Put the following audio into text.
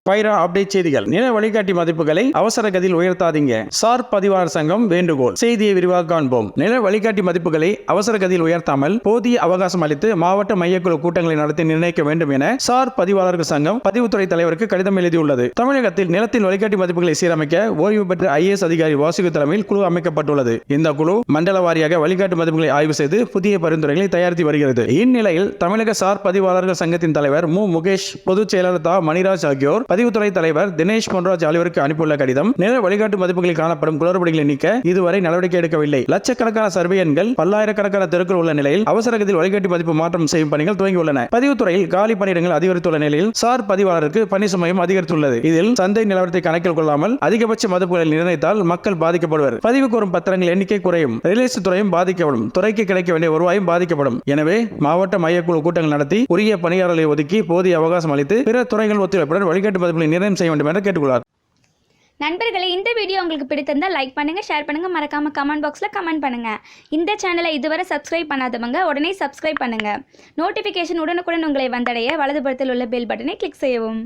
பைரா update செய்திகள். நில வழிகாட்டி மதிப்புகளை அவசர கதியில் உயர்த்தாதீங்க. சார் பதிவாளர் சங்கம் வேண்டுகோள். செய்தியை விரிவாக காண்போம். நில வழிகாட்டி மதிப்புகளை அவசர கதியில் உயர்த்தாமல் போதிய அவகாசம் அளித்து மாவட்ட மையக்குழு கூட்டங்களை நடத்தி நிர்ணயிக்க வேண்டும் என சார் பதிவாளர்கள் சங்கம் பதிவுத்துறை தலைவருக்கு கடிதம் எழுதியுள்ளது. தமிழகத்தில் நிலத்தின் வழிகாட்டி மதிப்புகளை சீரமைக்க ஓய்வு பெற்ற IAS அதிகாரி வாசுகி தலைமையில் குழு அமைக்கப்பட்டுள்ளது. இந்த குழு மண்டல வாரியாக வழிகாட்டு மதிப்புகளை ஆய்வு செய்து புதிய பரிந்துரைகளை தயாரித்து வருகிறது. இந்நிலையில் தமிழக சார் பதிவாளர்கள் சங்கத்தின் தலைவர் மு. முகேஷ், பொதுச் செயலாளர் தா. மணிராஜ் ஆகியோர் பதிவுத்துறை தலைவர் தினேஷ் பொன்ராஜ் ஆகியோருக்கு அனுப்பியுள்ள கடிதம் நில வழிகாட்டு மதிப்புகளில் காணப்படும் குளறுபடிகளை நீக்க இதுவரை நடவடிக்கை எடுக்கவில்லை. லட்சக்கணக்கான சர்வே எண்கள், பல்லாயிரக்கணக்கான தெருக்கள் உள்ள நிலையில் அவசரகதியில் வழிகாட்டி மதிப்பு மாற்றம் செய்யும் பணிகள் துவங்கியுள்ளன. பதிவுத்துறையில் காலி பணியிடங்கள் அதிகரித்துள்ள நிலையில் சார் பதிவாளருக்கு பணி சுமையும் அதிகரித்துள்ளது. இதில் சந்தை நிலவரத்தை கணக்கில் கொள்ளாமல் அதிகபட்ச மதிப்புகளை நிர்ணயித்தால் மக்கள் பாதிக்கப்படுவர். பதிவு கோரும் பத்திரங்கள் எண்ணிக்கை குறையும். ரியல் துறையும் பாதிக்கப்படும். துறைக்கு கிடைக்க வேண்டிய வருவாயும் பாதிக்கப்படும். எனவே மாவட்ட மையக்குழு கூட்டங்கள் நடத்தி உரிய பணியாளர்களை ஒதுக்கி போதிய அவகாசம் அளித்து பிற துறைகள் ஒத்துழைப்புடன் வழிகாட்டு மதிப்புகளை நிர்ணயம் செய்ய வேண்டும் என கேட்டுக்கொள்ளார். நண்பர்களே, இந்த வீடியோ உங்களுக்கு பிடித்திருந்தால் லைக் பண்ணுங்க, ஷேர் பண்ணுங்க, மறக்காம கமெண்ட் பாக்ஸ்ல கமெண்ட் பண்ணுங்க. இந்த சேனலை இதுவரை சப்ஸ்கிரைப் பண்ணாதவங்க உடனே சப்ஸ்கிரைப் பண்ணுங்க. நோட்டிபிகேஷன் உடனுக்குடன் உங்களை வந்தடைய வலதுபுறத்தில் உள்ள பெல் பட்டனை கிளிக் செய்யவும்.